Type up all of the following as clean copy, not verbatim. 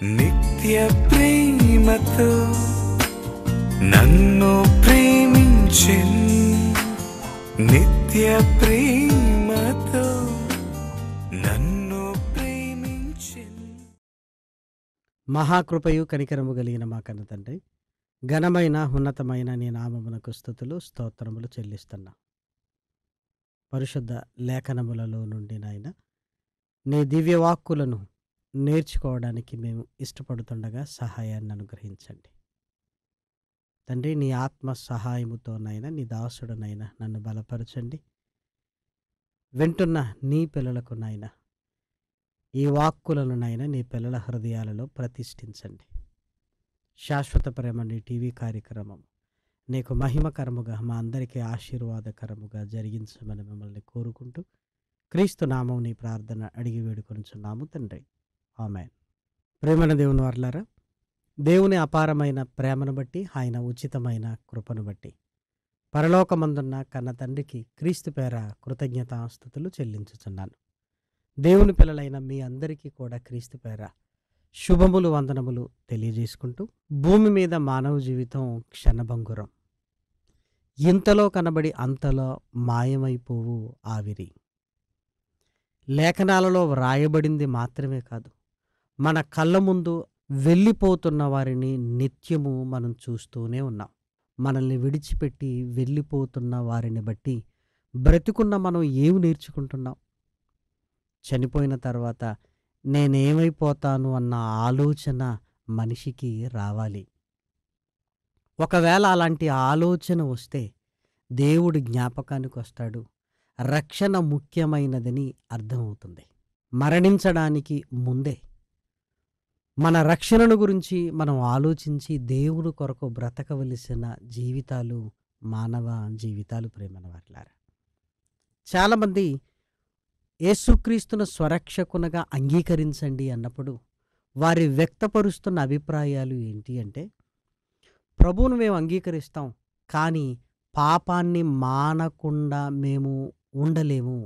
నిత్య ప్రేమతో నన్ను ప్రేమించెన్, నిత్య ప్రేమతో నన్ను ప్రేమించెన్. మహాకృపయు కనికరము కలిగిన మా కన్న తండ్రి, ఘనమైన ఉన్నతమైన నీ నామమునకు స్తుతులు స్తోత్రములు చెల్లిస్తున్నా. పరిశుద్ధ లేఖనములలో నుండి నాయన నీ దివ్యవాక్కులను నేర్చుకోవడానికి మేము ఇష్టపడుతుండగా సహాయాన్ని అనుగ్రహించండి తండ్రి. నీ ఆత్మ సహాయముతోనైనా నీ దాసుడునైనా నన్ను బలపరచండి. వింటున్న నీ పిల్లలకు నాయన ఈ వాక్కులను నాయన నీ పిల్లల హృదయాలలో ప్రతిష్ఠించండి. శాశ్వత ప్రేమ నీ టీవీ కార్యక్రమం నీకు మహిమకరముగా మా అందరికీ ఆశీర్వాదకరముగా జరిగించమని మిమ్మల్ని కోరుకుంటూ క్రీస్తు నామం నీ ప్రార్థన అడిగి వేడుకొనుచున్నాము తండ్రి, ఆమేన్. ప్రేమన దేవుని వారలారా, దేవుని అపారమైన ప్రేమను బట్టి, ఆయన ఉచితమైన కృపను బట్టి పరలోకమందున్న కన్న తండ్రికి క్రీస్తు పేర కృతజ్ఞతాస్తుతులు చెల్లించుచున్నాను. దేవుని పిల్లలైన మీ అందరికీ కూడా క్రీస్తు పేర శుభములు వందనములు తెలియజేసుకుంటూ, భూమి మీద మానవ జీవితం క్షణభంగురం. ఇంతలో కనబడి అంతలో మాయమైపోవు ఆవిరి. లేఖనాలలో వ్రాయబడింది మాత్రమే కాదు, మన కళ్ళ ముందు వెళ్ళిపోతున్న వారిని నిత్యము మనం చూస్తూనే ఉన్నాం. మనల్ని విడిచిపెట్టి వెళ్ళిపోతున్న వారిని బట్టి బ్రతికున్న మనం ఏమి నేర్చుకుంటున్నాం? చనిపోయిన తర్వాత నేనేమైపోతాను అన్న ఆలోచన మనిషికి రావాలి. ఒకవేళ అలాంటి ఆలోచన వస్తే దేవుడి జ్ఞాపకానికి వస్తాడు. రక్షణ ముఖ్యమైనదని అర్థమవుతుంది. మరణించడానికి ముందే మన రక్షణను గురించి మనం ఆలోచించి దేవుని కొరకు బ్రతకవలసిన జీవితాలు మానవ జీవితాలు. ప్రేమన వారలారా, చాలామంది యేసుక్రీస్తును స్వరక్షకునిగా అంగీకరించండి అన్నప్పుడు వారి వ్యక్తపరుస్తున్న అభిప్రాయాలు ఏంటి అంటే, ప్రభువును మేము అంగీకరిస్తాం, కానీ పాపాన్ని మానకుండా మేము ఉండలేము,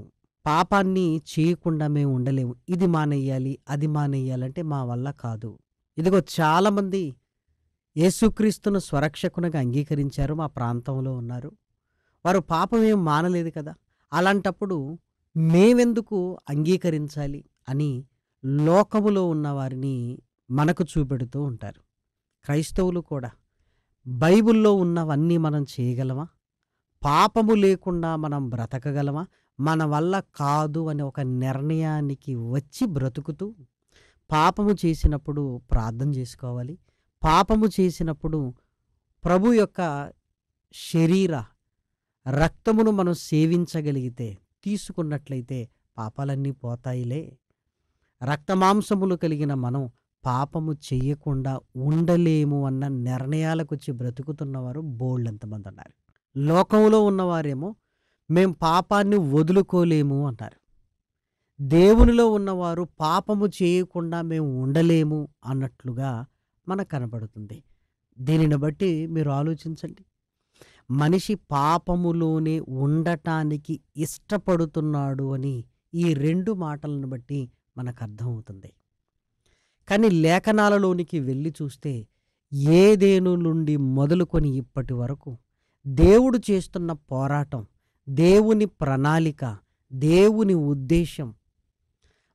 పాపాన్ని చేయకుండా మేము ఉండలేము, ఇది మానేయాలి అది మానేయాలంటే మా వల్ల కాదు. ఇదిగో చాలామంది యేసుక్రీస్తును స్వరక్షకునిగా అంగీకరించారు, మా ప్రాంతంలో ఉన్నారు, వారు పాపం ఏం మానలేదు కదా, అలాంటప్పుడు మేమెందుకు అంగీకరించాలి అని లోకములో ఉన్న వారిని మనకు చూపెడుతూ ఉంటారు. క్రైస్తవులు కూడా బైబిల్లో ఉన్నవన్నీ మనం చేయగలమా? పాపము లేకుండా మనం బ్రతకగలమా? మన వల్ల కాదు అని ఒక నిర్ణయానికి వచ్చి బ్రతుకుతూ, పాపము చేసినప్పుడు ప్రార్థన చేసుకోవాలి, పాపము చేసినప్పుడు ప్రభు యొక్క శరీర రక్తమును మనం సేవించగలిగితే, తీసుకున్నట్లయితే పాపాలన్నీ పోతాయిలే. రక్తమాంసములు కలిగిన మనం పాపము చెయ్యకుండా ఉండలేము అన్న నిర్ణయాలకు వచ్చి బ్రతుకుతున్నవారు బోళ్ళెంతమంది ఉన్నారు. లోకంలో ఉన్నవారేమో మేం పాపాన్ని వదులుకోలేము అన్నారు. దేవునిలో ఉన్నవారు పాపము చేయకుండా మేము ఉండలేము అన్నట్లుగా మనకు కనబడుతుంది. దీనిని బట్టి మీరు ఆలోచించండి. మనిషి పాపములోనే ఉండటానికి ఇష్టపడుతున్నాడు అని ఈ రెండు మాటలను బట్టి మనకు అర్థమవుతుంది. కానీ లేఖనాలలోనికి వెళ్ళి చూస్తే ఏదేను నుండి మొదలుకొని ఇప్పటి వరకు దేవుడు చేస్తున్న పోరాటం, దేవుని ప్రణాళిక, దేవుని ఉద్దేశం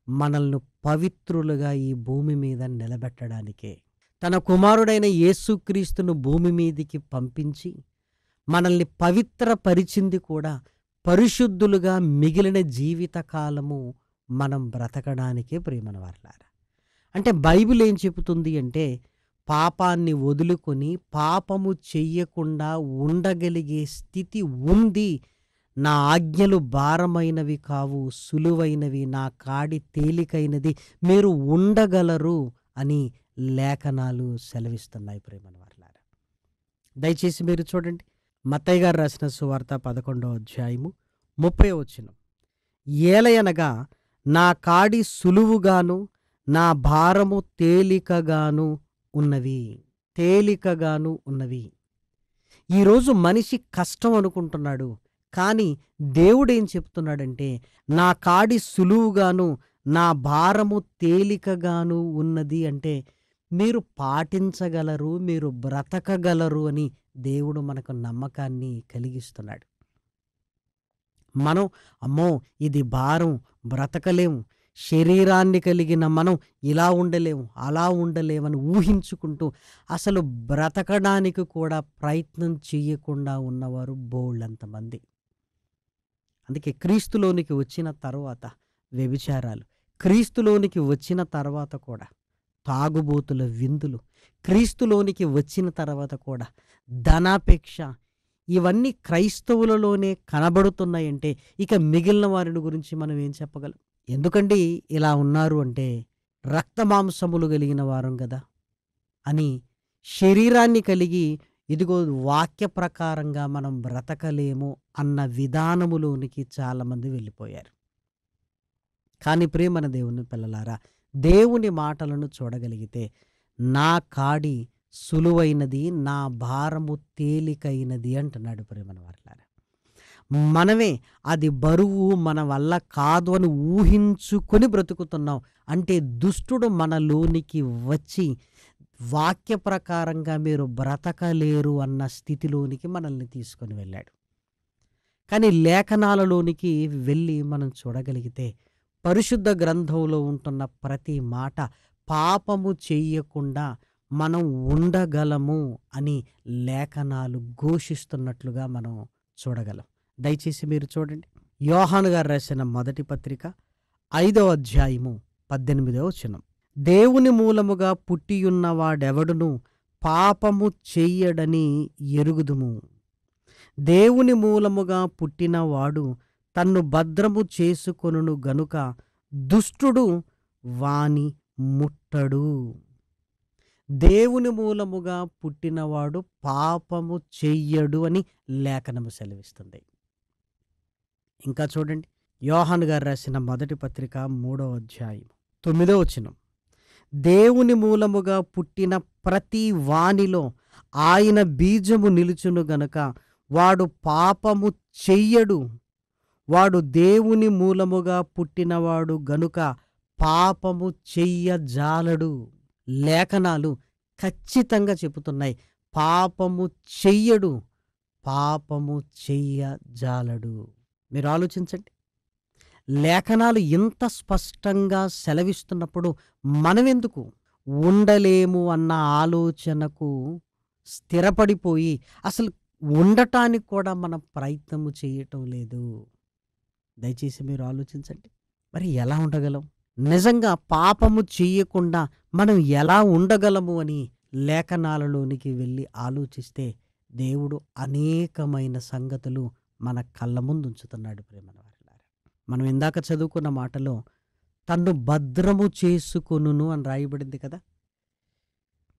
మనల్ని పవిత్రులుగా ఈ భూమి మీద నిలబెట్టడానికే. తన కుమారుడైన యేసుక్రీస్తును భూమి మీదికి పంపించి మనల్ని పవిత్రపరిచింది కూడా పరిశుద్ధులుగా మిగిలిన జీవితకాలము మనం బ్రతకడానికే. ప్రేమన వారలారా, అంటే బైబిల్ ఏం చెబుతుంది అంటే, పాపాన్ని వదులుకొని పాపము చెయ్యకుండా ఉండగలిగే స్థితి ఉంది. నా ఆజ్ఞలు భారమైనవి కావు, సులువైనవి, నా కాడి తేలికైనది, మీరు ఉండగలరు అని లేఖనాలు సెలవిస్తున్నాయి. ప్రేమన వారలారా, దయచేసి మీరు చూడండి, మత్తయి గారు రాసిన సువార్త 11వ అధ్యాయము 30వ వచనం. ఏలయనగా నా కాడి సులువుగాను నా భారము తేలికగాను ఉన్నవి, తేలికగాను ఉన్నవి. ఈరోజు మనిషి కష్టం అనుకుంటున్నాడు, కానీ దేవుడేం చెప్తున్నాడంటే, నా కాడి సులువుగాను నా భారము తేలికగాను ఉన్నది అంటే మీరు పాటించగలరు, మీరు బ్రతకగలరు అని దేవుడు మనకు నమ్మకాన్ని కలిగిస్తున్నాడు. మనం అమ్మో ఇది భారం, బ్రతకలేము, శరీరాన్ని కలిగిన మనం ఇలా ఉండలేము, అలా ఉండలేమని ఊహించుకుంటూ అసలు బ్రతకడానికి కూడా ప్రయత్నం చేయకుండా ఉన్నవారు బోళ్ళంతమంది. అందుకే క్రీస్తులోనికి వచ్చిన తర్వాత వ్యభిచారాలు, క్రీస్తులోనికి వచ్చిన తర్వాత కూడా తాగుబోతుల విందులు, క్రీస్తులోనికి వచ్చిన తర్వాత కూడా ధనాపేక్ష, ఇవన్నీ క్రైస్తవులలోనే కనబడుతున్నాయంటే ఇక మిగిలిన వారిని గురించి మనం ఏం చెప్పగలం? ఎందుకండి ఇలా ఉన్నారు అంటే రక్తమాంసములు కలిగిన వారం కదా అని శరీరాన్ని కలిగి ఇదిగో వాక్య ప్రకారంగా మనం బ్రతకలేము అన్న విధానములోనికి చాలామంది వెళ్ళిపోయారు. కానీ ప్రియమైన దేవుని పిల్లలారా, దేవుని మాటలను చూడగలిగితే నా కాడి సులువైనది, నా భారము తేలికైనది అంటున్నాడు ప్రియమైన వారలారా. మనమే అది బరువు మన వల్ల కాదు అని ఊహించుకొని బ్రతుకుతున్నాం. అంటే దుష్టుడు మనలోనికి వచ్చి వాక్య ప్రకారంగా మీరు బ్రతకలేరు అన్న స్థితిలోనికి మనల్ని తీసుకొని వెళ్ళాడు. కానీ లేఖనాలలోనికి వెళ్ళి మనం చూడగలిగితే పరిశుద్ధ గ్రంథంలో ఉంటున్న ప్రతి మాట పాపము చెయ్యకుండా మనం ఉండగలము అని లేఖనాలు ఘోషిస్తున్నట్లుగా మనం చూడగలం. దయచేసి మీరు చూడండి, యోహాను గారు రాసిన మొదటి పత్రిక 5వ అధ్యాయము 18వ వచనం. దేవుని మూలముగా పుట్టియున్న వాడెవడును పాపము చెయ్యడని ఎరుగుదుము. దేవుని మూలముగా పుట్టినవాడు తన్ను భద్రము చేసుకొనును గనుక దుష్టుడు వాని ముట్టడు. దేవుని మూలముగా పుట్టినవాడు పాపము చెయ్యడు అని లేఖనము సెలవిస్తుంది. ఇంకా చూడండి, యోహాను గారు రాసిన మొదటి పత్రిక 3వ అధ్యాయం 9వ వచనం. దేవుని మూలముగా పుట్టిన ప్రతి వానిలో ఆయన బీజము నిలుచును గనుక వాడు పాపము చెయ్యడు. వాడు దేవుని మూలముగా పుట్టినవాడు గనుక పాపము చెయ్యజాలడు. లేఖనాలు ఖచ్చితంగా చెబుతున్నాయి, పాపము చెయ్యడు, పాపము చెయ్యజాలడు. మీరు ఆలోచించండి, లేఖనాలు ఇంత స్పష్టంగా సెలవిస్తున్నప్పుడు మనమెందుకు ఉండలేము అన్న ఆలోచనకు స్థిరపడిపోయి అసలు ఉండటానికి కూడా మనం ప్రయత్నము చేయటం లేదు? దయచేసి మీరు ఆలోచించండి. మరి ఎలా ఉండగలం? నిజంగా పాపము చేయకుండా మనం ఎలా ఉండగలము అని లేఖనాలలోనికి వెళ్ళి ఆలోచిస్తే దేవుడు అనేకమైన సంగతులు మన కళ్ళ ముందు ఉంచుతున్నాడు. ప్రేమల వారలారా, మనం ఇందాక చదువుకున్న మాటలో తన్ను భద్రము చేసుకొనును అని రాయబడింది కదా.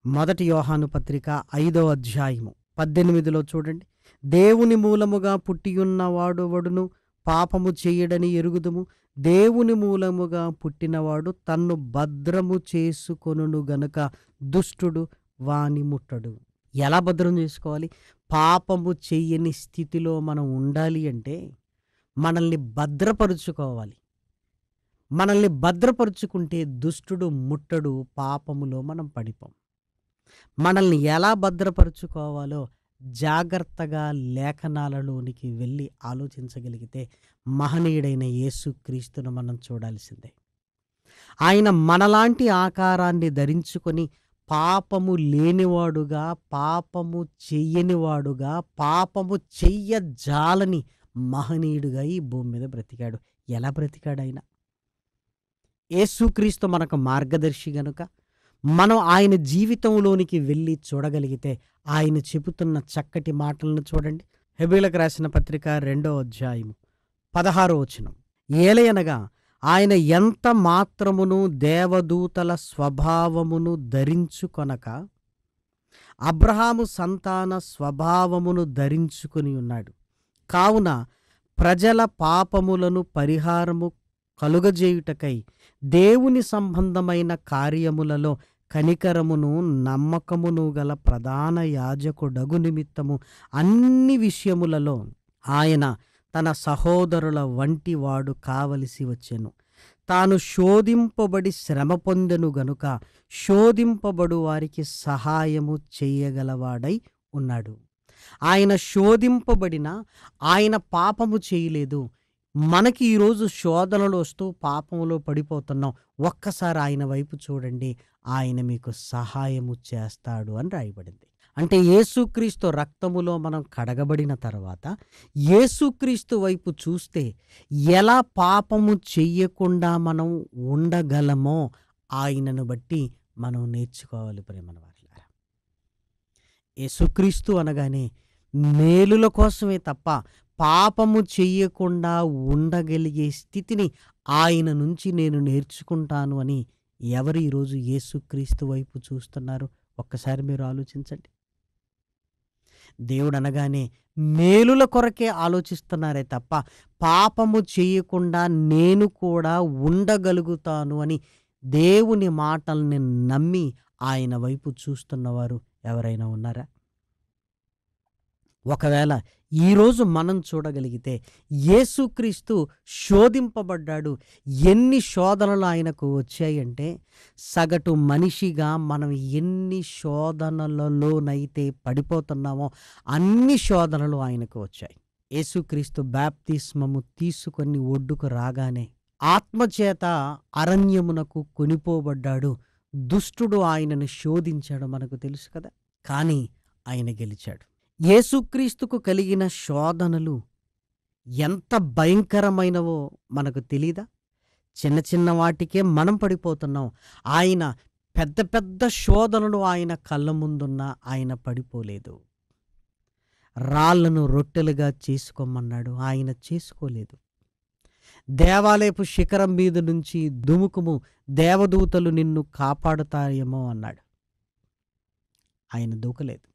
మొదటి యోహాను పత్రిక 5వ అధ్యాయము 18లో చూడండి, దేవుని మూలముగా పుట్టియున్నవాడెవడును పాపము చెయ్యడని ఎరుగుదుము. దేవుని మూలముగా పుట్టినవాడు తన్ను భద్రము చేసుకొనును గనుక దుష్టుడు వాని ముట్టడు. ఎలా భద్రం చేసుకోవాలి? పాపము చెయ్యని స్థితిలో మనం ఉండాలి అంటే మనల్ని భద్రపరుచుకోవాలి. మనల్ని భద్రపరుచుకుంటే దుష్టుడు ముట్టడు, పాపములో మనం పడిపోం. మనల్ని ఎలా భద్రపరుచుకోవాలో జాగ్రత్తగా లేఖనాలలోనికి వెళ్ళి ఆలోచించగలిగితే మహనీయుడైన యేసుక్రీస్తును మనం చూడాల్సిందే. ఆయన మనలాంటి ఆకారాన్ని ధరించుకొని పాపము లేనివాడుగా, పాపము చెయ్యనివాడుగా, పాపము చెయ్యజాలని మహనీయుడుగా ఈ భూమి మీద బ్రతికాడు. ఎలా బ్రతికాడు ఆయన? యేసుక్రీస్తు మనకు మార్గదర్శి గనుక మనం ఆయన జీవితంలోనికి వెళ్ళి చూడగలిగితే ఆయన చెబుతున్న చక్కటి మాటలను చూడండి. హెబీలకు రాసిన పత్రిక 2వ అధ్యాయము 16వ వచనం. ఏలయనగా ఆయన ఎంత మాత్రమును దేవదూతల స్వభావమును ధరించుకొనక అబ్రహాము సంతాన స్వభావమును ధరించుకొని ఉన్నాడు. కావున ప్రజల పాపములను పరిహారము కలుగజేయుటకై దేవుని సంబంధమైన కార్యములలో కనికరమును నమ్మకమును గల ప్రధాన యాజకుడగు నిమిత్తము అన్ని విషయములలో ఆయన తన సహోదరుల వంటి వాడు కావలసి వచ్చెను. తాను శోధింపబడి శ్రమ పొందెను గనుక శోధింపబడు వారికి సహాయము చేయగలవాడై ఉన్నాడు. ఆయన శోధింపబడిన ఆయన పాపము చేయలేదు. మనకి ఈరోజు శోధనలు వస్తూ పాపంలో పడిపోతున్నాం. ఒక్కసారి ఆయన వైపు చూడండి, ఆయన మీకు సహాయము చేస్తాడు అని రాయబడింది. అంటే యేసుక్రీస్తు రక్తములో మనం కడగబడిన తర్వాత యేసుక్రీస్తు వైపు చూస్తే ఎలా పాపము చెయ్యకుండా మనం ఉండగలమో ఆయనను బట్టి మనం నేర్చుకోవాలి ప్రేమన వారలారా. యేసుక్రీస్తు అనగానే మేలుల కోసమే తప్ప పాపము చెయ్యకుండా ఉండగలిగే స్థితిని ఆయన నుంచి నేను నేర్చుకుంటాను అని ఎవరు ఈరోజు యేసుక్రీస్తు వైపు చూస్తున్నారు? ఒక్కసారి మీరు ఆలోచించండి. దేవుడు అనగానే మేలుల కొరకే ఆలోచిస్తున్నారే తప్ప పాపము చేయకుండా నేను కూడా ఉండగలుగుతాను అని దేవుని మాటల్ని నమ్మి ఆయన వైపు చూస్తున్నవారు ఎవరైనా ఉన్నారా? ఒకవేళ ఈరోజు మనం చూడగలిగితే యేసుక్రీస్తు శోధింపబడ్డాడు. ఎన్ని శోధనలు ఆయనకు వచ్చాయంటే సగటు మనిషిగా మనం ఎన్ని శోధనలలోనైతే పడిపోతున్నామో అన్ని శోధనలు ఆయనకు వచ్చాయి. యేసుక్రీస్తు బాప్తిస్మము తీసుకొని ఒడ్డుకు రాగానే ఆత్మచేత అరణ్యమునకు కొనిపోబడ్డాడు. దుష్టుడు ఆయనను శోధించాడు, మనకు తెలుసు కదా. కానీ ఆయన గెలిచాడు. యేసుక్రీస్తుకు కలిగిన శోధనలు ఎంత భయంకరమైనవో మనకు తెలీదా? చిన్న చిన్న వాటికే మనం పడిపోతున్నాం. ఆయన పెద్ద పెద్ద శోధనలు ఆయన కళ్ళ ముందున్నా ఆయన పడిపోలేదు. రాళ్లను రొట్టెలుగా చేసుకోమన్నాడు, ఆయన చేసుకోలేదు. దేవాలయపు శిఖరం మీద నుంచి దుముకుము, దేవదూతలు నిన్ను కాపాడుతాయేమో అన్నాడు, ఆయన దూకలేదు.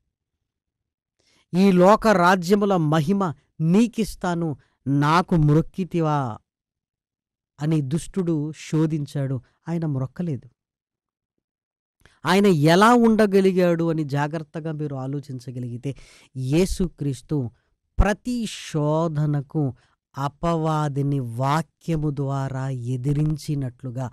ఈ లోక రాజ్యముల మహిమ నీకిస్తాను, నాకు మ్రొక్కితివా అని దుష్టుడు శోధించాడు, ఆయన మ్రొక్కలేదు. ఆయన ఎలా ఉండగలిగాడు అని జాగ్రత్తగా మీరు ఆలోచించగలిగితే యేసుక్రీస్తు ప్రతి శోధనకు అపవాదిని వాక్యము ద్వారా ఎదిరించినట్లుగా,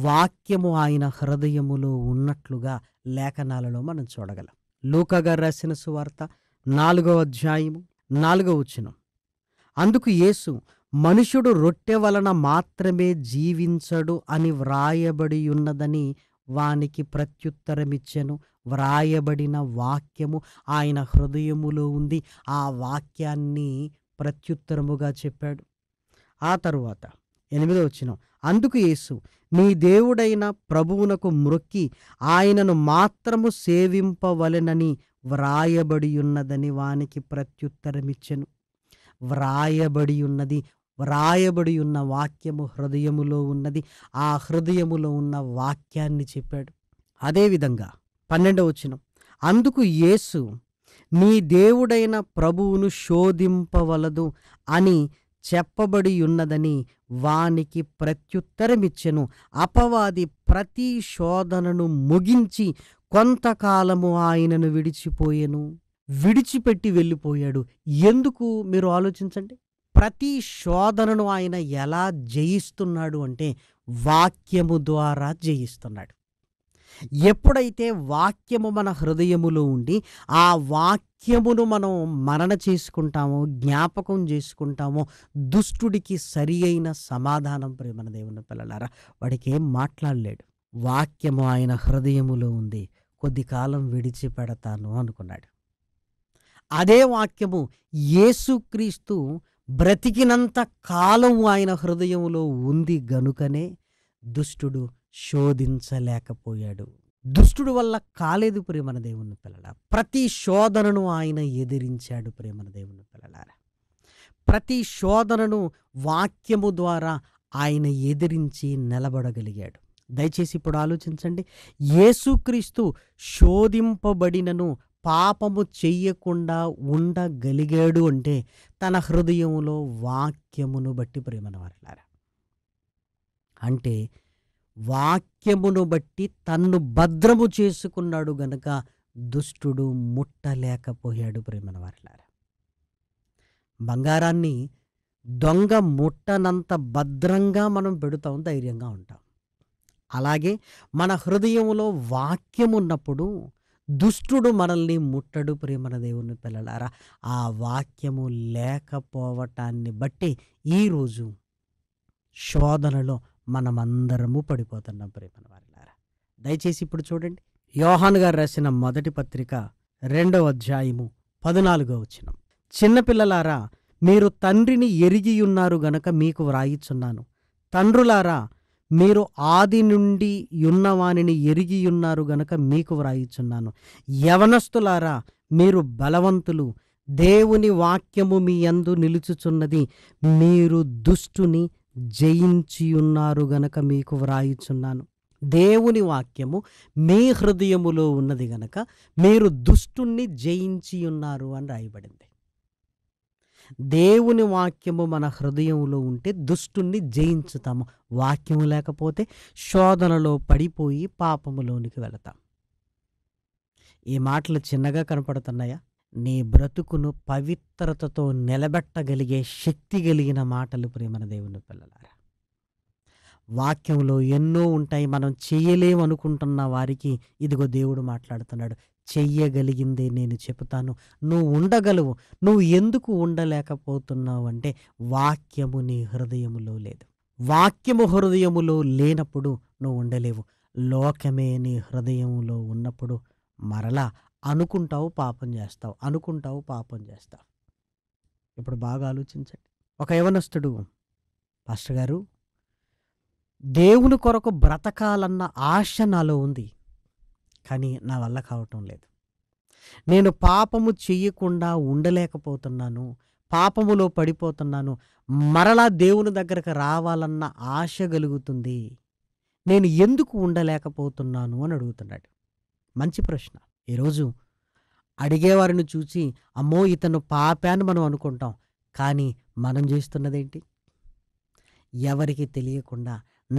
వాక్యము ఆయన హృదయములో ఉన్నట్లుగా లేఖనాలలో మనం చూడగలం. లూకా గారు రాసిన సువార్త 4వ అధ్యాయము 4వ వచనం. అందుకు యేసు, మనుషుడు రొట్టె వలన మాత్రమే జీవించడు అని వ్రాయబడి ఉన్నదని వానికి ప్రత్యుత్తరమిచ్చెను. వ్రాయబడిన వాక్యము ఆయన హృదయములో ఉంది. ఆ వాక్యాన్ని ప్రత్యుత్తరముగా చెప్పాడు. ఆ తరువాత 8వ వచనం. అందుకు యేసు, నీ దేవుడైన ప్రభువునకు మ్రొక్కి ఆయనను మాత్రము సేవింపవలెనని వ్రాయబడి ఉన్నదని వానికి ప్రత్యుత్తరమిచ్చెను. వ్రాయబడి ఉన్నది, వ్రాయబడి ఉన్న వాక్యము హృదయములో ఉన్నది. ఆ హృదయములో ఉన్న వాక్యాన్ని చెప్పాడు. అదేవిధంగా 12వ వచనం. అందుకు యేసు, నీ దేవుడైన ప్రభువును శోధింపవలదు అని చెప్పబడి ఉన్నదని వానికి ప్రత్యుత్తరమిచ్చెను. అపవాది ప్రతి శోధనను ముగించి కొంతకాలము ఆయనను విడిచిపెట్టి వెళ్ళిపోయాడు. ఎందుకు మీరు ఆలోచించండి. ప్రతి శోధనను ఆయన ఎలా జయిస్తున్నాడు అంటే వాక్యము ద్వారా జయిస్తున్నాడు. ఎప్పుడైతే వాక్యము మన హృదయములో ఉండి ఆ వాక్యమును మనం మనన చేసుకుంటామో, జ్ఞాపకం చేసుకుంటామో, దుష్టుడికి సరి అయిన సమాధానం ప్రేమన దేవుని పిల్లలారా వాడికి ఏం మాట్లాడలేడు. వాక్యము ఆయన హృదయములో ఉంది, కొద్ది కాలం విడిచిపెడతాను అనుకున్నాడు. అదే వాక్యము యేసుక్రీస్తు బ్రతికినంత కాలం ఆయన హృదయములో ఉంది గనుకనే దుష్టుడు శోధించలేకపోయాడు. దుష్టుడు వల్ల కాలేదు ప్రేమన దేవుని పిల్లల. ప్రతి శోధనను ఆయన ఎదిరించాడు ప్రేమన దేవుని పిల్లలారా. ప్రతి శోధనను వాక్యము ద్వారా ఆయన ఎదిరించి నిలబడగలిగాడు. దయచేసి ఇప్పుడు ఆలోచించండి. యేసుక్రీస్తు శోధింపబడినను పాపము చెయ్యకుండా ఉండగలిగాడు అంటే తన హృదయంలో వాక్యమును బట్టి ప్రేమన వారలారా. అంటే వాక్యమును బట్టి తన్ను భద్రము చేసుకున్నాడు గనక దుష్టుడు ముట్టలేకపోయాడు ప్రేమన వారలారా. బంగారాన్ని దొంగ ముట్టనంత భద్రంగా మనం పెడతాం, ధైర్యంగా ఉంటాం. అలాగే మన హృదయంలో వాక్యం ఉన్నప్పుడు దుష్టుడు మనల్ని ముట్టడు. ప్రియమైన దేవుని పిల్లలారా, ఆ వాక్యము లేకపోవటాన్ని బట్టి ఈరోజు శోధనలో మనమందరము పడిపోతున్నాం. ప్రియమైన వారిలారా, దయచేసి ఇప్పుడు చూడండి, యోహాను గారు రాసిన మొదటి పత్రిక 2వ అధ్యాయము 14వ వచనం. చిన్నపిల్లలారా, మీరు తండ్రిని ఎరిగి ఉన్నారు గనక మీకు వ్రాయిచున్నాను. తండ్రులారా, మీరు ఆది నుండి ఉన్నవానిని ఎరిగి ఉన్నారు గనక మీకు వ్రాయిచున్నాను. యవనస్తులారా, మీరు బలవంతులు, దేవుని వాక్యము మీ యందు నిలుచుచున్నది, మీరు దుష్టుని జయించి ఉన్నారు గనక మీకు వ్రాయిచున్నాను. దేవుని వాక్యము మీ హృదయములో ఉన్నది గనక మీరు దుష్టుణ్ణి జయించి ఉన్నారు అని రాయబడింది. దేవుని వాక్యము మన హృదయంలో ఉంటే దుష్టుణ్ణి జయించుతాము. వాక్యము లేకపోతే శోధనలో పడిపోయి పాపములోనికి వెళతాం. ఈ మాటలు చిన్నగా కనపడుతున్నాయా? నీ బ్రతుకును పవిత్రతతో నిలబెట్టగలిగే శక్తి కలిగిన మాటలు ప్రియమైన దేవుని పిల్లలారా. వాక్యంలో ఎన్నో ఉంటాయి. మనం చెయ్యలేమనుకుంటున్న వారికి ఇదిగో దేవుడు మాట్లాడుతున్నాడు. చెయ్యగలిగిందే నేను చెబుతాను, నువ్వు ఉండగలవు. నువ్వు ఎందుకు ఉండలేకపోతున్నావు అంటే వాక్యము నీ హృదయములో లేదు. వాక్యము హృదయములో లేనప్పుడు నువ్వు ఉండలేవు. లోకమే నీ హృదయములో ఉన్నప్పుడు మరలా అనుకుంటావు పాపం చేస్తావు, అనుకుంటావు పాపం చేస్తావు. ఇప్పుడు బాగా ఆలోచించండి. ఒక యవనస్తుడు, పాస్టర్ గారు, దేవుని కొరకు బ్రతకాలన్న ఆశ నాలో ఉంది, కానీ నా వల్ల కావటం లేదు. నేను పాపము చెయ్యకుండా ఉండలేకపోతున్నాను, పాపములో పడిపోతున్నాను. మరలా దేవుని దగ్గరకు రావాలన్న ఆశ కలుగుతుంది. నేను ఎందుకు ఉండలేకపోతున్నాను అని అడుగుతున్నాడు. మంచి ప్రశ్న. ఈరోజు అడిగేవారిని చూసి అమ్మో ఇతను పాపాన్ని మనం అనుకుంటాం, కానీ మనం చేస్తున్నదేంటి? ఎవరికి తెలియకుండా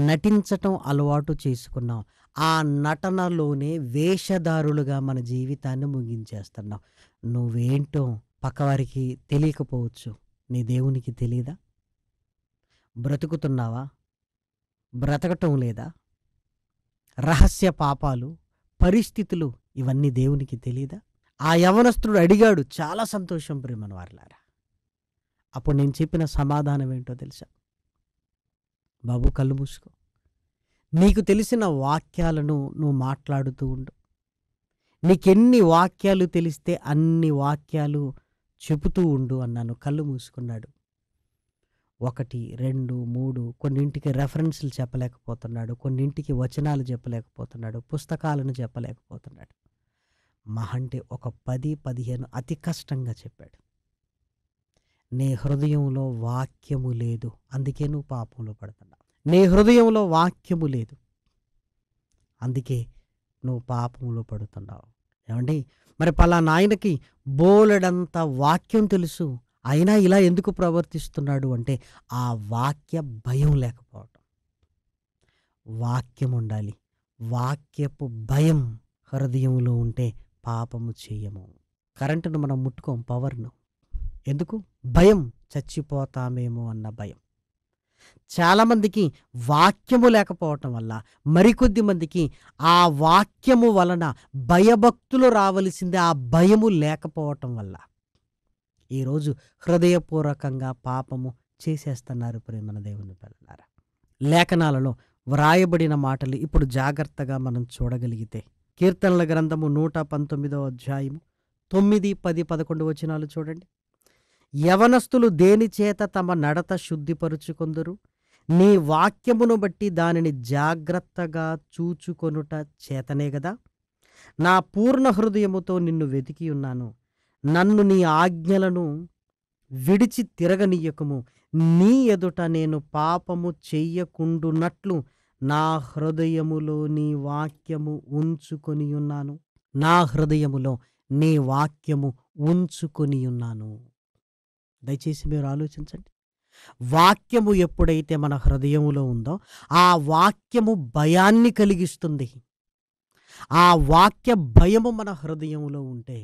నటించటం అలవాటు చేసుకున్నాం. ఆ నటనలోనే వేషధారులుగా మన జీవితాన్ని ముగించేస్తున్నాం. నువ్వేంటో పక్కవారికి తెలియకపోవచ్చు, నీ దేవునికి తెలియదా? బ్రతుకుతున్నావా? బ్రతకటం లేదా? రహస్య పాపాలు, పరిస్థితులు ఇవన్నీ దేవునికి తెలియదా? ఆ యవనస్తుడు అడిగాడు. చాలా సంతోషం ప్రియమైన వారలారా. అప్పుడు నేను చెప్పిన సమాధానం ఏంటో తెలుసా? బాబు, కళ్ళు మూసుకో. నీకు తెలిసిన వాక్యాలను నువ్వు మాట్లాడుతూ ఉండు. నీకెన్ని వాక్యాలు తెలిస్తే అన్ని వాక్యాలు చెబుతూ ఉండు అన్నాను. కళ్ళు మూసుకున్నాడు. 1, 2, 3 కొన్నింటికి రెఫరెన్స్లు చెప్పలేకపోతున్నాడు, కొన్నింటికి వచనాలు చెప్పలేకపోతున్నాడు, పుస్తకాలను చెప్పలేకపోతున్నాడు. మహంటే ఒక 10, 15 అతి కష్టంగా చెప్పాడు. నీ హృదయంలో వాక్యము లేదు, అందుకే నువ్వు పాపంలో పడుతున్నావు. నీ హృదయంలో వాక్యము లేదు, అందుకే నువ్వు పాపంలో పడుతున్నావు. ఏమండి, మరి పలానా ఆయనకి బోలెడంత వాక్యం తెలుసు, అయినా ఇలా ఎందుకు ప్రవర్తిస్తున్నాడు అంటే ఆ వాక్య భయం లేకపోవటం. వాక్యం ఉండాలి. వాక్యపు భయం హృదయంలో ఉంటే పాపము చెయ్యము. కరెంటును మనం ముట్టుకోం, పవర్ను. ఎందుకు? భయం, చచ్చిపోతామేమో అన్న భయం. చాలామందికి వాక్యము లేకపోవటం వల్ల, మరికొద్ది మందికి ఆ వాక్యము వలన భయభక్తులు రావలసిందే, ఆ భయము లేకపోవటం వల్ల ఈరోజు హృదయపూర్వకంగా పాపము చేసేస్తున్నారు. ప్రేమన దేవుని పిల్లలారా, లేఖనాలలో వ్రాయబడిన మాటలు ఇప్పుడు జాగ్రత్తగా మనం చూడగలిగితే, కీర్తనల గ్రంథము 119వ అధ్యాయము 9, 10, 11 వచనాలు చూడండి. యవనస్తులు దేని చేత తమ నడత శుద్ధిపరుచుకొందురు? నీ వాక్యమును బట్టి దానిని జాగ్రత్తగా చూచుకొనుట చేతనే గదా. నా పూర్ణ హృదయముతో నిన్ను వెతికి ఉన్నాను. నన్ను నీ ఆజ్ఞలను విడిచి తిరగనీయకము. నీ ఎదుట నేను పాపము చెయ్యకుండునట్లు నా హృదయములో నీ వాక్యము ఉంచుకొని ఉన్నాను. నా హృదయములో నీ వాక్యము ఉంచుకొని ఉన్నాను. దయచేసి మీరు ఆలోచించండి. వాక్యము ఎప్పుడైతే మన హృదయములో ఉందో ఆ వాక్యము భయాన్ని కలిగిస్తుంది. ఆ వాక్య భయము మన హృదయములో ఉంటే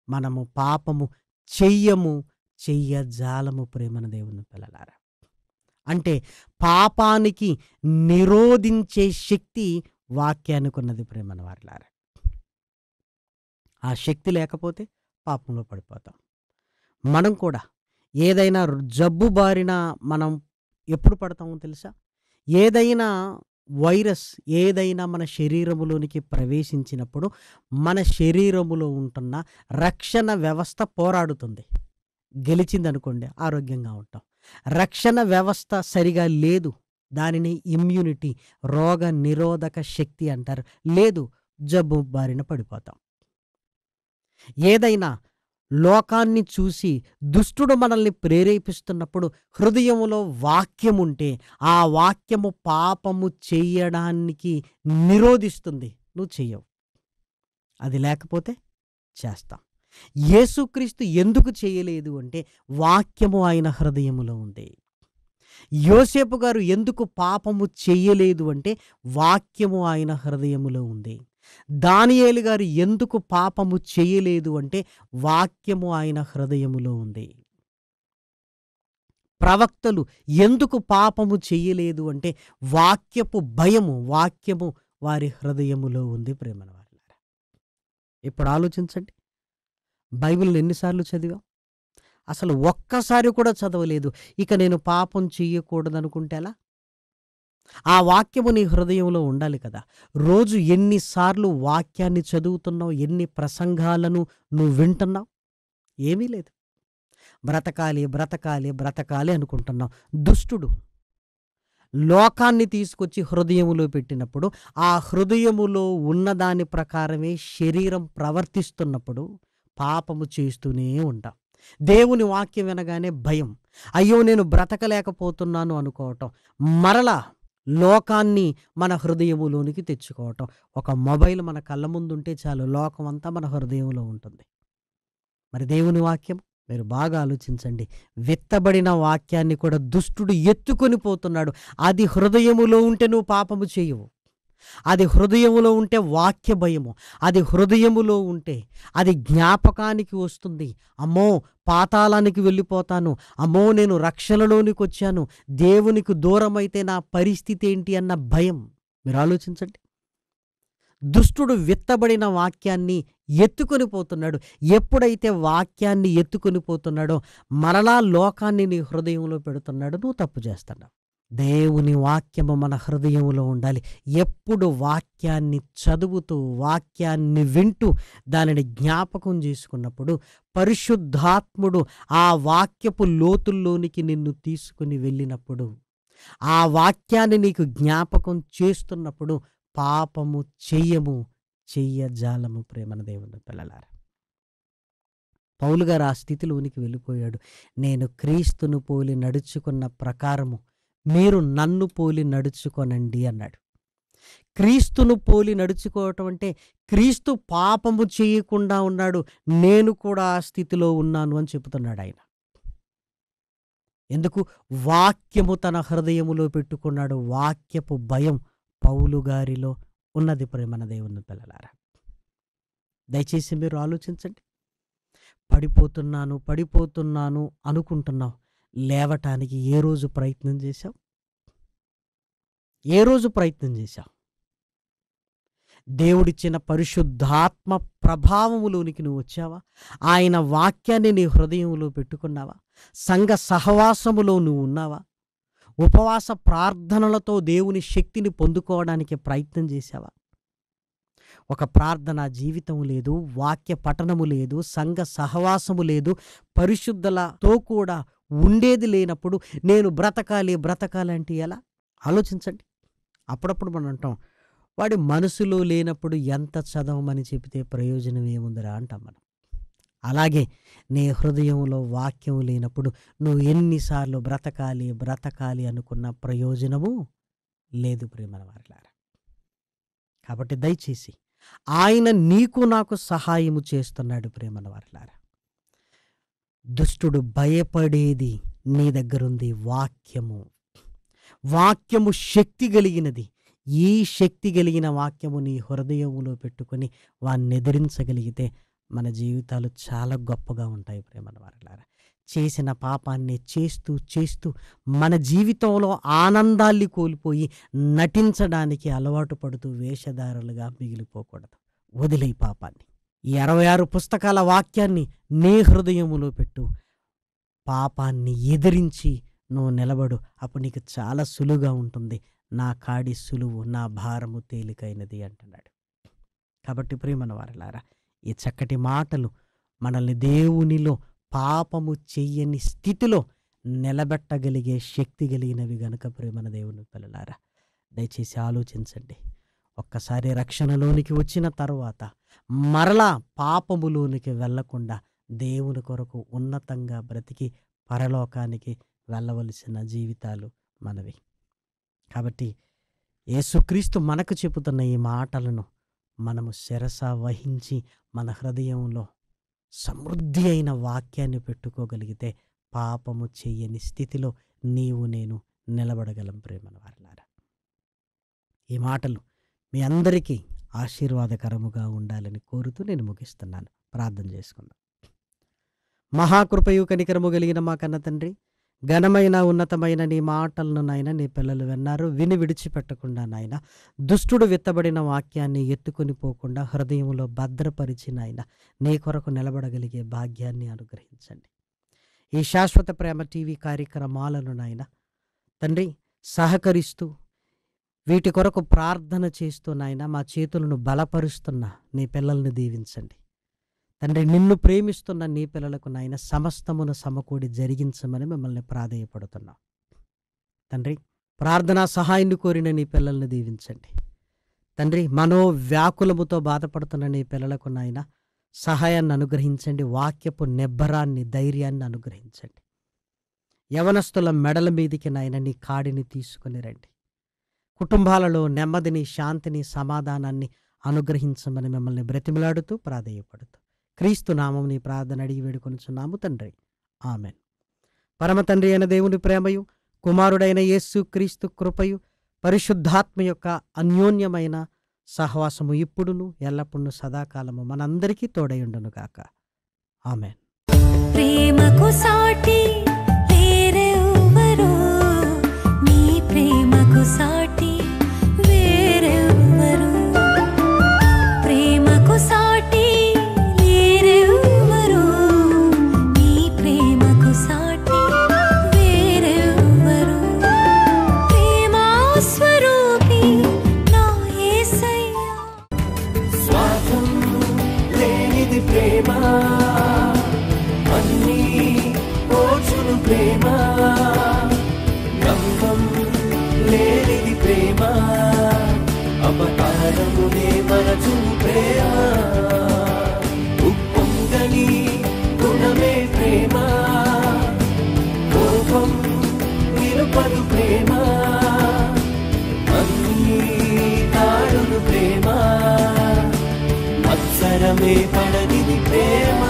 మనము పాపము చెయ్యము, చెయ్యజాలము ప్రేమన దేవుని పిల్లలారా. అంటే పాపానికి నిరోధించే శక్తి వాక్యానికి ఉన్నది ప్రేమన వారలారా. ఆ శక్తి లేకపోతే పాపంలో పడిపోతాం. మనం కూడా ఏదైనా జబ్బు బారిన మనం ఎప్పుడు పడతామో తెలుసా? ఏదైనా వైరస్ ఏదైనా మన శరీరములోనికి ప్రవేశించినప్పుడు మన శరీరములో ఉంటున్న రక్షణ వ్యవస్థ పోరాడుతుంది. గెలిచిందనుకోండి ఆరోగ్యంగా ఉంటాం. రక్షణ వ్యవస్థ సరిగా లేదు, దానిని ఇమ్యూనిటీ, రోగ నిరోధక శక్తి అంటారు, లేదు, జబ్బు బారిన పడిపోతాం. ఏదైనా లోకాన్ని చూసి దుష్టుడు మనల్ని ప్రేరేపిస్తున్నప్పుడు హృదయములో వాక్యం ఉంటే ఆ వాక్యము పాపము చేయడానికి నిరోధిస్తుంది, నువ్వు చెయ్యవు. అది లేకపోతే చేస్తాం. యేసుక్రీస్తు ఎందుకు చేయలేదు అంటే వాక్యము ఆయన హృదయములో ఉంది. యోసేపు గారు ఎందుకు పాపము చెయ్యలేదు అంటే వాక్యము ఆయన హృదయములో ఉంది. దానియేలు గారు ఎందుకు పాపము చేయలేదు అంటే వాక్యము ఆయన హృదయములో ఉంది. ప్రవక్తలు ఎందుకు పాపము చెయ్యలేదు అంటే వాక్యపు భయము, వాక్యము వారి హృదయములో ఉంది ప్రేమన వారలారా. ఇప్పుడు ఆలోచించండి, బైబిల్ని ఎన్నిసార్లు చదివాం? అసలు ఒక్కసారి కూడా చదవలేదు. ఇక నేను పాపం చెయ్యకూడదనుకుంటే ఎలా? ఆ వాక్యము నీ హృదయంలో ఉండాలి కదా. రోజు ఎన్నిసార్లు వాక్యాన్ని చదువుతున్నావు, ఎన్ని ప్రసంగాలను నువ్వు వింటున్నావు? ఏమీ లేదు. బ్రతకాలి బ్రతకాలి బ్రతకాలి అనుకుంటున్నావు. దుష్టుడు లోకాన్ని తీసుకొచ్చి హృదయములో పెట్టినప్పుడు ఆ హృదయములో ఉన్నదాని ప్రకారమే శరీరం ప్రవర్తిస్తున్నప్పుడు పాపము చేస్తూనే ఉంటాం. దేవుని వాక్యం వినగానే భయం, అయ్యో నేను బ్రతకలేకపోతున్నాను అనుకోవటం, మరలా లోకాన్ని మన హృదయములోనికి తెచ్చుకోవటం. ఒక మొబైల్ మన కళ్ళ ముందుంటే చాలు, లోకం అంతా మన హృదయంలో ఉంటుంది. మరి దేవుని వాక్యం మీరు బాగా ఆలోచించండి. విత్తబడిన వాక్యాన్ని కూడా దుష్టుడు ఎత్తుకొని పోతున్నాడు. అది హృదయములో ఉంటే నువ్వు పాపము చేయవు. అది హృదయములో ఉంటే వాక్య భయము, అది హృదయములో ఉంటే అది జ్ఞాపకానికి వస్తుంది. అమ్మో పాతాళానికి వెళ్ళిపోతాను, అమ్మో నేను రక్షణలోనికి వచ్చాను, దేవునికి దూరమైతే నా పరిస్థితి ఏంటి అన్న భయం. మీరు ఆలోచించండి. దుష్టుడు విత్తబడిన వాక్యాన్ని ఎత్తుకొని పోతున్నాడు. ఎప్పుడైతే వాక్యాన్ని ఎత్తుకొని పోతున్నాడో మరలా లోకాన్ని నీ హృదయంలో పెడుతున్నాడు, నువ్వు తప్పు చేస్తున్నావు. దేవుని వాక్యము మన హృదయంలో ఉండాలి. ఎప్పుడు వాక్యాన్ని చదువుతూ వాక్యాన్ని వింటూ దానిని జ్ఞాపకం చేసుకున్నప్పుడు పరిశుద్ధాత్ముడు ఆ వాక్యపు లోతుల్లోనికి నిన్ను తీసుకుని వెళ్ళినప్పుడు, ఆ వాక్యాన్ని నీకు జ్ఞాపకం చేస్తున్నప్పుడు పాపము చెయ్యజాలము ప్రేమన దేవుని పిల్లలారా. పౌలు గారు ఆ స్థితిలోనికి వెళ్ళిపోయాడు. నేను క్రీస్తును పోలి నడుచుకున్న ప్రకారము మీరు నన్ను పోలి నడుచుకొనండి అన్నాడు. క్రీస్తును పోలి నడుచుకోవటం అంటే క్రీస్తు పాపము చేయకుండా ఉన్నాడు, నేను కూడా ఆ స్థితిలో ఉన్నాను అని చెబుతున్నాడు ఆయన. ఎందుకు? వాక్యము తన హృదయములో పెట్టుకున్నాడు. వాక్యపు భయం పౌలు గారిలో ఉన్నది ప్రేమన దేవుని పిల్లలారా. దయచేసి మీరు ఆలోచించండి. పడిపోతున్నాను అనుకుంటున్నావు, లేవటానికి ఏ రోజు ప్రయత్నం చేశావు? ఏ రోజు ప్రయత్నం చేశావు? దేవుడిచ్చిన పరిశుద్ధాత్మ ప్రభావములోనికి నువ్వు వచ్చావా? ఆయన వాక్యాన్ని నీ హృదయంలో పెట్టుకున్నావా? సంఘ సహవాసములో నువ్వు ఉన్నావా? ఉపవాస ప్రార్థనలతో దేవుని శక్తిని పొందుకోవడానికి ప్రయత్నం చేశావా? ఒక ప్రార్థన జీవితం లేదు, వాక్య పఠనము లేదు, సంఘ సహవాసము లేదు, పరిశుద్ధులతో కూడా ఉండేది లేనప్పుడు నేను బ్రతకాలంటే ఎలా? ఆలోచించండి. అప్పుడప్పుడు మనం అంటాం, వాడి మనసులో లేనప్పుడు ఎంత చదవమని చెబితే ప్రయోజనం ఏముందిరా అంటాం మనం. అలాగే నీ హృదయంలో వాక్యం లేనప్పుడు నువ్వు ఎన్నిసార్లు బ్రతకాలి అనుకున్న ప్రయోజనము లేదు ప్రేమల వారలారా. కాబట్టి దయచేసి ఆయన నీకు నాకు సహాయము చేస్తున్నాడు ప్రేమల వారలారా. దుష్టుడు భయపడేది నీ దగ్గరుంది వాక్యము. వాక్యము శక్తి కలిగినది. ఈ శక్తి కలిగిన వాక్యము నీ హృదయములో పెట్టుకొని వాన్ని ఎదిరించగలిగితే మన జీవితాలు చాలా గొప్పగా ఉంటాయి ప్రేమల వారలారా. చేసిన పాపాన్ని చేస్తూ చేస్తూ మన జీవితంలో ఆనందాన్ని కోల్పోయి నటించడానికి అలవాటు పడుతూ వేషధారులుగా మిగిలిపోకూడదు. వదిలేయి పాపాన్ని. ఈ 66 పుస్తకాల వాక్యాన్ని నీ హృదయములో పెట్టు. పాపాన్ని ఎదిరించి నువ్వు నిలబడు. అప్పుడు నీకు చాలా సులువుగా ఉంటుంది. నా కాడి సులువు, నా భారము తేలికైనది అంటున్నాడు. కాబట్టి ప్రియమైన వారలారా, ఈ చక్కటి మాటలు మనల్ని దేవునిలో పాపము చెయ్యని స్థితిలో నిలబెట్టగలిగే శక్తి కలిగినవి గనుక ప్రియమైన దేవుని పిల్లలారా, దయచేసి ఆలోచించండి. ఒక్కసారి రక్షణలోనికి వచ్చిన తర్వాత మరలా పాపములోనికి వెళ్ళకుండా దేవుని కొరకు ఉన్నతంగా బ్రతికి పరలోకానికి వెళ్ళవలసిన జీవితాలు మనవి. కాబట్టి యేసుక్రీస్తు మనకు చెబుతున్న ఈ మాటలను మనము శిరస వహించి మన హృదయంలో సమృద్ధి అయిన వాక్యాన్ని పెట్టుకోగలిగితే పాపము చెయ్యని స్థితిలో నీవు నేను నిలబడగలం. ప్రేమల వారలారా, ఈ మాటలు మీ అందరికీ ఆశీర్వాదకరముగా ఉండాలని కోరుతూ నేను ముగిస్తున్నాను. ప్రార్థన చేసుకుందాం. మహాకృపయు కనికరము కలిగిన మా కన్న తండ్రి, ఘనమైన ఉన్నతమైన నీ మాటలను నాయన నీ పిల్లలు విన్నారు. విని విడిచిపెట్టకుండా నాయన దుష్టుడు విత్తబడిన వాక్యాన్ని ఎత్తుకొని పోకుండా హృదయంలో భద్రపరిచి నాయన నీ కొరకు నిలబడగలిగే భాగ్యాన్ని అనుగ్రహించండి. ఈ శాశ్వత ప్రేమ టీవీ కార్యక్రమాలను నాయన తండ్రి సహకరిస్తూ వీటి కొరకు ప్రార్థన చేస్తూ నాయన మా చేతులను బలపరుస్తున్న నీ పిల్లల్ని దీవించండి తండ్రి. నిన్ను ప్రేమిస్తున్న నీ పిల్లలకు నాయన సమస్తమును సమకూడి జరిగించమని మిమ్మల్ని ప్రాధేయపడుతున్నాం తండ్రి. ప్రార్థనా సహాయాన్ని కోరిన నీ పిల్లల్ని దీవించండి తండ్రి. మనోవ్యాకులముతో బాధపడుతున్న నీ పిల్లలకు నాయన సహాయాన్ని అనుగ్రహించండి. వాక్యపు నిబ్బరాన్ని, ధైర్యాన్ని అనుగ్రహించండి. యవనస్తుల మెడల మీదికి నాయన నీ కాడిని తీసుకుని రండి. కుటుంబాలలో నెమ్మదిని, శాంతిని, సమాధానాన్ని అనుగ్రహించమని మిమ్మల్ని బ్రతిమలాడుతూ ప్రాధేయపడుతూ క్రీస్తు నామం నీ ప్రార్థన అడిగి వేడుకొనుచున్నాము తండ్రి. ఆమెన్. పరమ తండ్రి అయిన దేవుని ప్రేమయు, కుమారుడైన యేసు క్రీస్తు కృపయు, పరిశుద్ధాత్మ యొక్క అన్యోన్యమైన సహవాసము ఇప్పుడును ఎల్లప్పుడూ సదాకాలము మనందరికీ తోడయుండును గాక. ఆమెన్. ప్రేమకు సాటి వేరెవ్వరు, నీ ప్రేమకు సాటి వేరెవ్వరు, ప్రేమకు సాటి వేరెవ్వరు, నీ ప్రేమకు సాటి వేరెవ్వరు. ప్రేమా స్వరూపి నా యేసయ్యా. స్వార్థం లేనిది ప్రేమ, అన్నీ ఓర్చును ప్రేమ, గంగం లేనిది ప్రేమ, అపకారమునే మరచును ప్రేమ, ఉప్పొంగని గుణమే ప్రేమ, కోపం నిలుపదు ప్రేమ, అన్నీ తాడును ప్రేమ, మత్సరమే పడనిది ప్రేమ,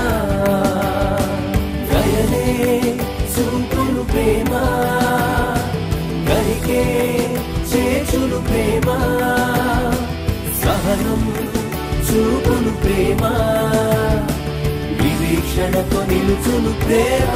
దయనే చూపును ప్రేమ, గరికే చేచును ప్రేమ, సహనం చూపును ప్రేమ, వివీక్షణతో నిలుచును ప్రేమ.